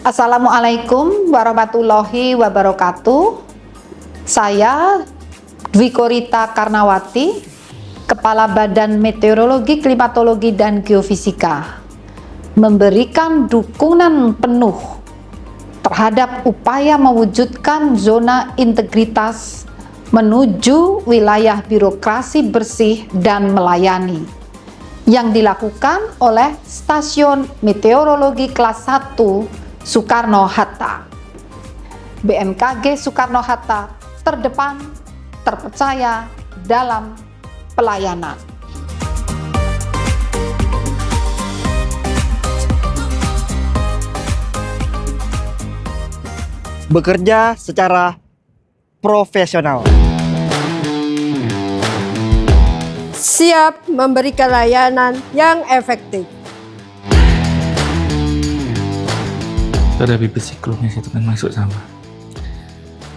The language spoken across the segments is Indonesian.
Assalamualaikum warahmatullahi wabarakatuh. Saya Dwi Korita Karnawati, Kepala Badan Meteorologi, Klimatologi, dan Geofisika, memberikan dukungan penuh terhadap upaya mewujudkan zona integritas menuju wilayah birokrasi bersih dan melayani yang dilakukan oleh Stasiun Meteorologi Kelas 1 Soekarno-Hatta. BMKG Soekarno-Hatta terdepan, terpercaya dalam pelayanan. Bekerja secara profesional. Siap memberikan layanan yang efektif. Ada bibit siklusnya itu kan masuk sama.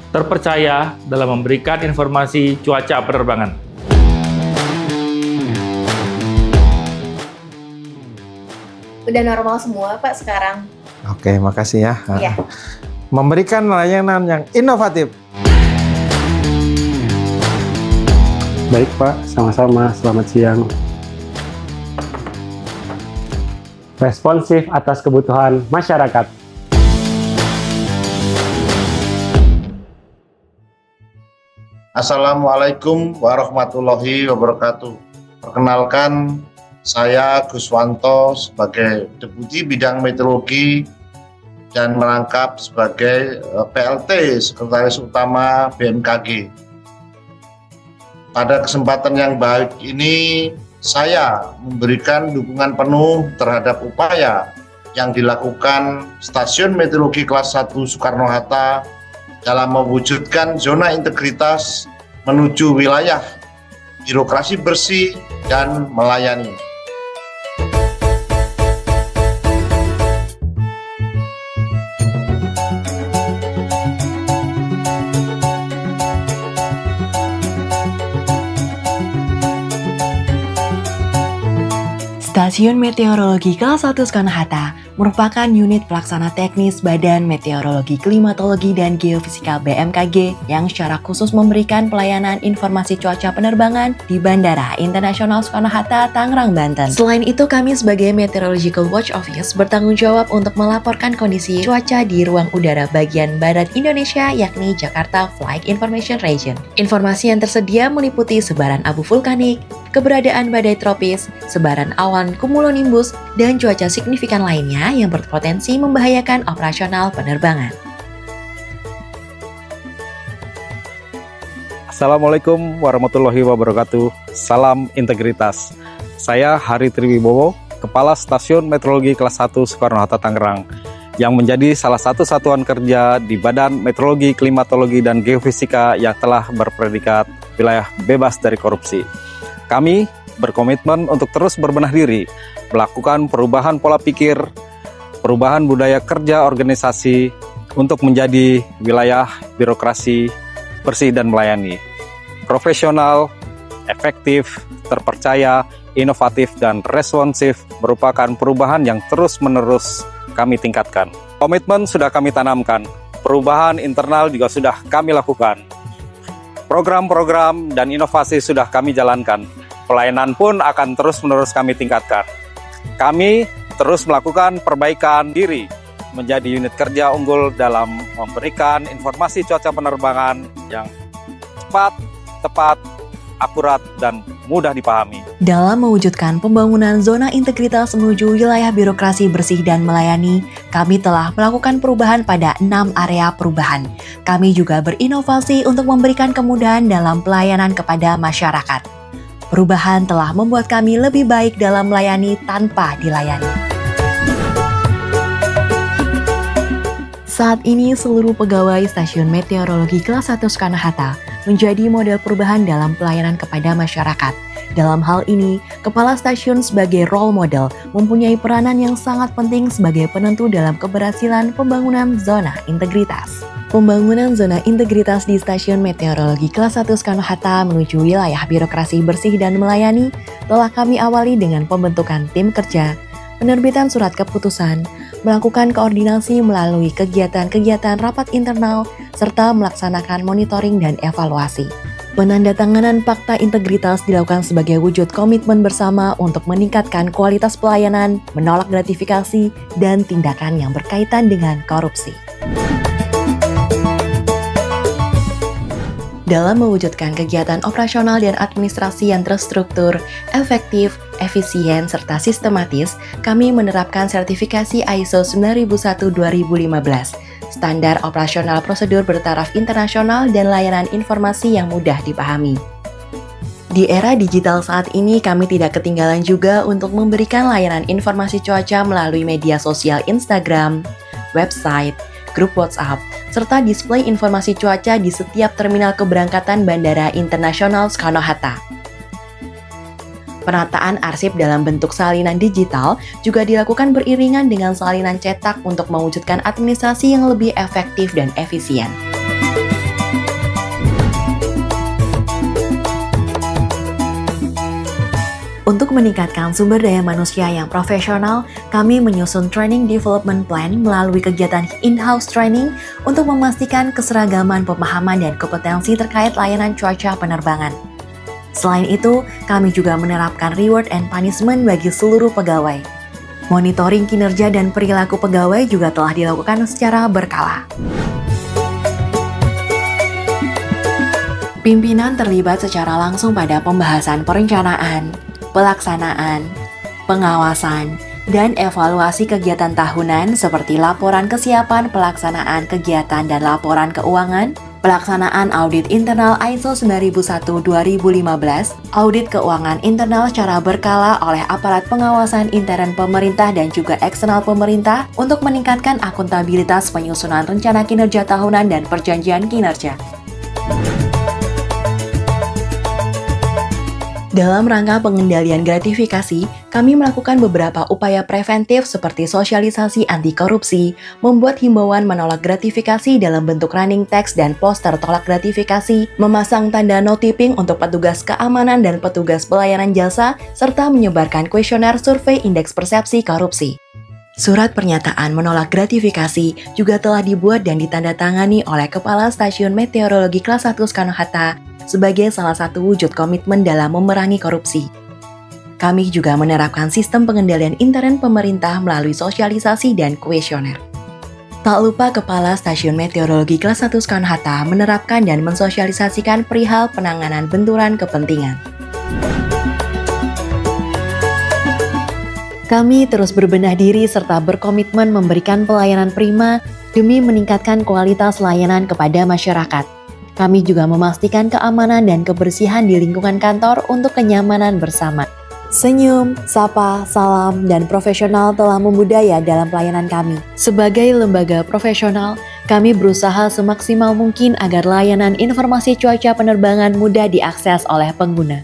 Terpercaya dalam memberikan informasi cuaca penerbangan. Udah normal semua Pak sekarang. Oke, makasih ya. Iya. Memberikan layanan yang inovatif. Baik Pak, sama-sama. Selamat siang. Responsif atas kebutuhan masyarakat. Assalamualaikum warahmatullahi wabarakatuh. Perkenalkan, saya Guswanto sebagai Deputi Bidang Meteorologi dan merangkap sebagai PLT Sekretaris Utama BMKG. Pada kesempatan yang baik ini, saya memberikan dukungan penuh terhadap upaya yang dilakukan Stasiun Meteorologi Kelas 1 Soekarno-Hatta dalam mewujudkan zona integritas menuju wilayah birokrasi bersih dan melayani. Stasiun Meteorologi Kelas 1 Soekarno-Hatta merupakan unit pelaksana teknis Badan Meteorologi, Klimatologi, dan Geofisika BMKG yang secara khusus memberikan pelayanan informasi cuaca penerbangan di Bandara Internasional Soekarno-Hatta, Tangerang, Banten. Selain itu, kami sebagai Meteorological Watch Office bertanggung jawab untuk melaporkan kondisi cuaca di ruang udara bagian barat Indonesia, yakni Jakarta Flight Information Region. Informasi yang tersedia meliputi sebaran abu vulkanik, keberadaan badai tropis, sebaran awan cumulonimbus, dan cuaca signifikan lainnya yang berpotensi membahayakan operasional penerbangan. Assalamualaikum warahmatullahi wabarakatuh. Salam integritas. Saya Hari Triwibowo, Kepala Stasiun Meteorologi Kelas 1 Soekarno-Hatta Tangerang, yang menjadi salah satu satuan kerja di Badan Meteorologi, Klimatologi, dan Geofisika yang telah berpredikat wilayah bebas dari korupsi. Kami berkomitmen untuk terus berbenah diri, melakukan perubahan pola pikir, perubahan budaya kerja organisasi untuk menjadi wilayah birokrasi bersih dan melayani, profesional, efektif, terpercaya, inovatif, dan responsif merupakan perubahan yang terus-menerus kami tingkatkan. Komitmen sudah kami tanamkan, perubahan internal juga sudah kami lakukan. Program-program dan inovasi sudah kami jalankan. Pelayanan pun akan terus-menerus kami tingkatkan. Kami terus melakukan perbaikan diri menjadi unit kerja unggul dalam memberikan informasi cuaca penerbangan yang cepat, tepat, akurat, dan mudah dipahami. Dalam mewujudkan pembangunan zona integritas menuju wilayah birokrasi bersih dan melayani, kami telah melakukan perubahan pada 6 area perubahan. Kami juga berinovasi untuk memberikan kemudahan dalam pelayanan kepada masyarakat. Perubahan telah membuat kami lebih baik dalam melayani tanpa dilayani. Saat ini seluruh pegawai Stasiun Meteorologi Kelas 1 Soekarno-Hatta menjadi model perubahan dalam pelayanan kepada masyarakat. Dalam hal ini, Kepala Stasiun sebagai role model mempunyai peranan yang sangat penting sebagai penentu dalam keberhasilan pembangunan zona integritas. Pembangunan zona integritas di Stasiun Meteorologi Kelas 1 Soekarno-Hatta menuju wilayah birokrasi bersih dan melayani telah kami awali dengan pembentukan tim kerja, penerbitan surat keputusan, melakukan koordinasi melalui kegiatan-kegiatan rapat internal, serta melaksanakan monitoring dan evaluasi. Penandatanganan fakta integritas dilakukan sebagai wujud komitmen bersama untuk meningkatkan kualitas pelayanan, menolak gratifikasi, dan tindakan yang berkaitan dengan korupsi. Dalam mewujudkan kegiatan operasional dan administrasi yang terstruktur, efektif, efisien, serta sistematis, kami menerapkan sertifikasi ISO 9001-2015, standar operasional prosedur bertaraf internasional dan layanan informasi yang mudah dipahami. Di era digital saat ini, kami tidak ketinggalan juga untuk memberikan layanan informasi cuaca melalui media sosial Instagram, website, grup WhatsApp, serta display informasi cuaca di setiap terminal keberangkatan Bandara Internasional Soekarno-Hatta. Penataan arsip dalam bentuk salinan digital juga dilakukan beriringan dengan salinan cetak untuk mewujudkan administrasi yang lebih efektif dan efisien. Untuk meningkatkan sumber daya manusia yang profesional, kami menyusun training development plan melalui kegiatan in-house training untuk memastikan keseragaman pemahaman dan kompetensi terkait layanan cuaca penerbangan. Selain itu, kami juga menerapkan reward and punishment bagi seluruh pegawai. Monitoring kinerja dan perilaku pegawai juga telah dilakukan secara berkala. Pimpinan terlibat secara langsung pada pembahasan perencanaan, pelaksanaan, pengawasan, dan evaluasi kegiatan tahunan seperti laporan kesiapan pelaksanaan kegiatan dan laporan keuangan, pelaksanaan audit internal ISO 9001-2015, audit keuangan internal secara berkala oleh aparat pengawasan intern pemerintah dan juga eksternal pemerintah untuk meningkatkan akuntabilitas penyusunan rencana kinerja tahunan dan perjanjian kinerja. Dalam rangka pengendalian gratifikasi, kami melakukan beberapa upaya preventif seperti sosialisasi anti korupsi, membuat himbauan menolak gratifikasi dalam bentuk running text dan poster tolak gratifikasi, memasang tanda no tipping untuk petugas keamanan dan petugas pelayanan jasa, serta menyebarkan kuesioner survei indeks persepsi korupsi. Surat pernyataan menolak gratifikasi juga telah dibuat dan ditandatangani oleh Kepala Stasiun Meteorologi Kelas 1 Soekarno-Hatta sebagai salah satu wujud komitmen dalam memerangi korupsi. Kami juga menerapkan sistem pengendalian intern pemerintah melalui sosialisasi dan kuesioner. Tak lupa Kepala Stasiun Meteorologi Kelas 1 Soekarno-Hatta menerapkan dan mensosialisasikan perihal penanganan benturan kepentingan. Kami terus berbenah diri serta berkomitmen memberikan pelayanan prima demi meningkatkan kualitas layanan kepada masyarakat. Kami juga memastikan keamanan dan kebersihan di lingkungan kantor untuk kenyamanan bersama. Senyum, sapa, salam, dan profesional telah membudaya dalam pelayanan kami. Sebagai lembaga profesional, kami berusaha semaksimal mungkin agar layanan informasi cuaca penerbangan mudah diakses oleh pengguna.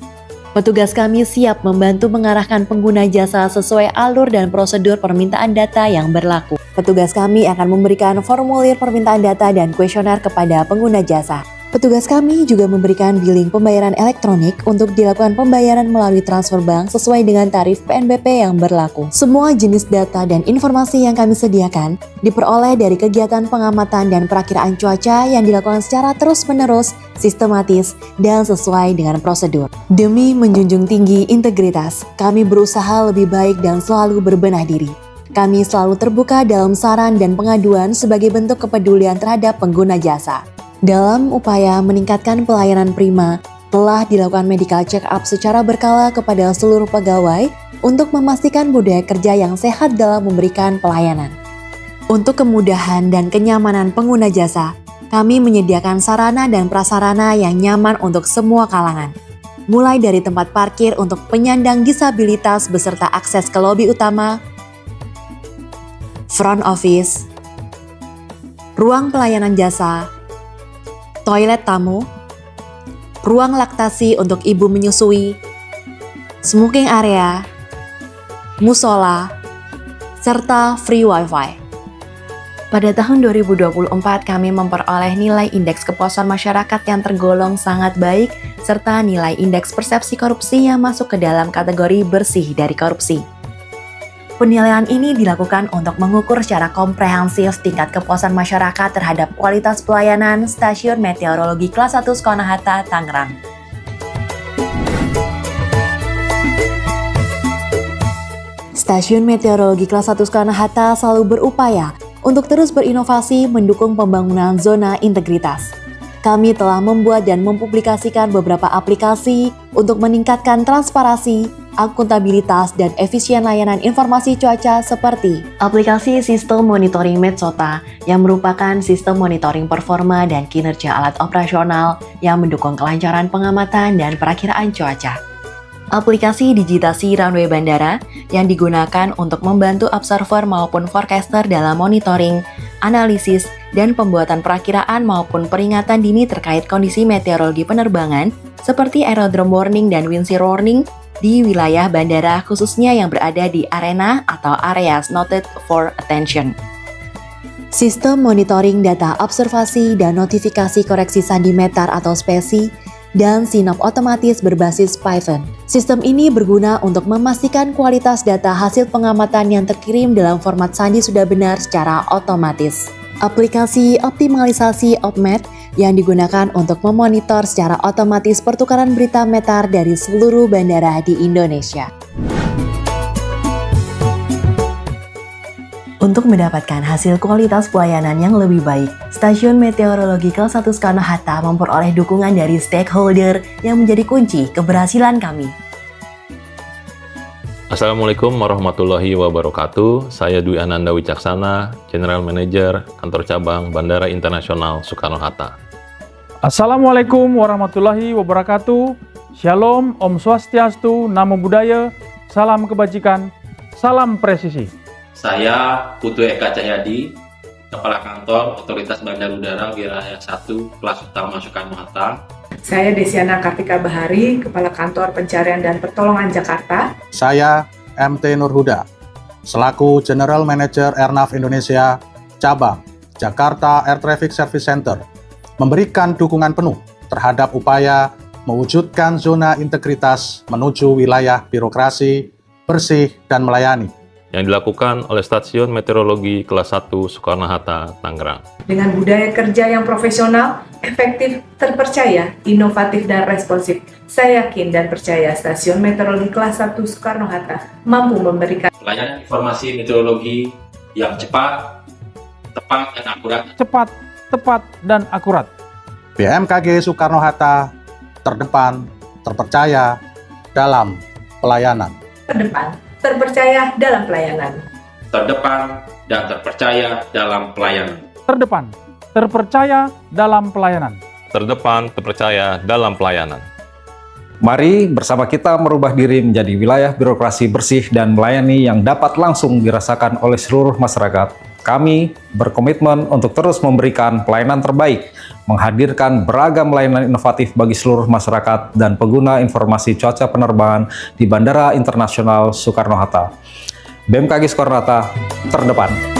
Petugas kami siap membantu mengarahkan pengguna jasa sesuai alur dan prosedur permintaan data yang berlaku. Petugas kami akan memberikan formulir permintaan data dan kuesioner kepada pengguna jasa. Petugas kami juga memberikan billing pembayaran elektronik untuk dilakukan pembayaran melalui transfer bank sesuai dengan tarif PNBP yang berlaku. Semua jenis data dan informasi yang kami sediakan diperoleh dari kegiatan pengamatan dan perakiraan cuaca yang dilakukan secara terus-menerus, sistematis, dan sesuai dengan prosedur. Demi menjunjung tinggi integritas, kami berusaha lebih baik dan selalu berbenah diri. Kami selalu terbuka dalam saran dan pengaduan sebagai bentuk kepedulian terhadap pengguna jasa. Dalam upaya meningkatkan pelayanan prima, telah dilakukan medical check-up secara berkala kepada seluruh pegawai untuk memastikan budaya kerja yang sehat dalam memberikan pelayanan. Untuk kemudahan dan kenyamanan pengguna jasa, kami menyediakan sarana dan prasarana yang nyaman untuk semua kalangan. Mulai dari tempat parkir untuk penyandang disabilitas beserta akses ke lobi utama, front office, ruang pelayanan jasa, toilet tamu, ruang laktasi untuk ibu menyusui, smoking area, musola, serta free wifi. Pada tahun 2024, kami memperoleh nilai indeks kepuasan masyarakat yang tergolong sangat baik, serta nilai indeks persepsi korupsi yang masuk ke dalam kategori bersih dari korupsi. Penilaian ini dilakukan untuk mengukur secara komprehensif tingkat kepuasan masyarakat terhadap kualitas pelayanan Stasiun Meteorologi Kelas 1 Soekarno-Hatta, Tangerang. Stasiun Meteorologi Kelas 1 Soekarno-Hatta selalu berupaya untuk terus berinovasi mendukung pembangunan zona integritas. Kami telah membuat dan mempublikasikan beberapa aplikasi untuk meningkatkan transparansi, akuntabilitas, dan efisien layanan informasi cuaca seperti aplikasi Sistem Monitoring Medsota yang merupakan sistem monitoring performa dan kinerja alat operasional yang mendukung kelancaran pengamatan dan perakiraan cuaca. Aplikasi digitasi runway bandara yang digunakan untuk membantu observer maupun forecaster dalam monitoring, analisis, dan pembuatan perakiraan maupun peringatan dini terkait kondisi meteorologi penerbangan seperti aerodrome warning dan wind shear warning di wilayah bandara khususnya yang berada di arena atau areas noted for attention. Sistem monitoring data observasi dan notifikasi koreksi sandimeter atau spesi dan sinop otomatis berbasis Python. Sistem ini berguna untuk memastikan kualitas data hasil pengamatan yang terkirim dalam format sandi sudah benar secara otomatis. Aplikasi optimalisasi OpMet yang digunakan untuk memonitor secara otomatis pertukaran berita meter dari seluruh bandara di Indonesia. Untuk mendapatkan hasil kualitas pelayanan yang lebih baik, Stasiun Meteorologi Kelas 1 Soekarno-Hatta memperoleh dukungan dari stakeholder yang menjadi kunci keberhasilan kami. Assalamualaikum warahmatullahi wabarakatuh. Saya Dwi Ananda Wicaksana, General Manager Kantor Cabang Bandara Internasional Soekarno-Hatta. Assalamualaikum warahmatullahi wabarakatuh. Shalom, Om Swastiastu, Namo Buddhaya, salam kebajikan, salam presisi. Saya Putu Eka Cahyadi, Kepala Kantor Otoritas Bandar Udara Wilayah 1 Kelas Utama Soekarno-Hatta. Saya Desiana Kartika Bahari, Kepala Kantor Pencarian dan Pertolongan Jakarta. Saya MT Nurhuda, selaku General Manager Airnav Indonesia, Cabang Jakarta Air Traffic Service Center, memberikan dukungan penuh terhadap upaya mewujudkan zona integritas menuju wilayah birokrasi, bersih, dan melayani yang dilakukan oleh Stasiun Meteorologi Kelas 1 Soekarno-Hatta, Tangerang. Dengan budaya kerja yang profesional, efektif, terpercaya, inovatif, dan responsif, saya yakin dan percaya Stasiun Meteorologi Kelas 1 Soekarno-Hatta mampu memberikan pelayanan informasi meteorologi yang cepat, tepat, dan akurat. Cepat, tepat, dan akurat. BMKG Soekarno-Hatta terdepan, terpercaya dalam pelayanan. Terdepan, terpercaya dalam pelayanan. Terdepan dan terpercaya dalam pelayanan. Terdepan, terpercaya dalam pelayanan. Terdepan, terpercaya dalam pelayanan. Mari bersama kita merubah diri menjadi wilayah birokrasi bersih dan melayani yang dapat langsung dirasakan oleh seluruh masyarakat. Kami berkomitmen untuk terus memberikan pelayanan terbaik, menghadirkan beragam layanan inovatif bagi seluruh masyarakat dan pengguna informasi cuaca penerbangan di Bandara Internasional Soekarno-Hatta. BMKG Soekarno-Hatta terdepan.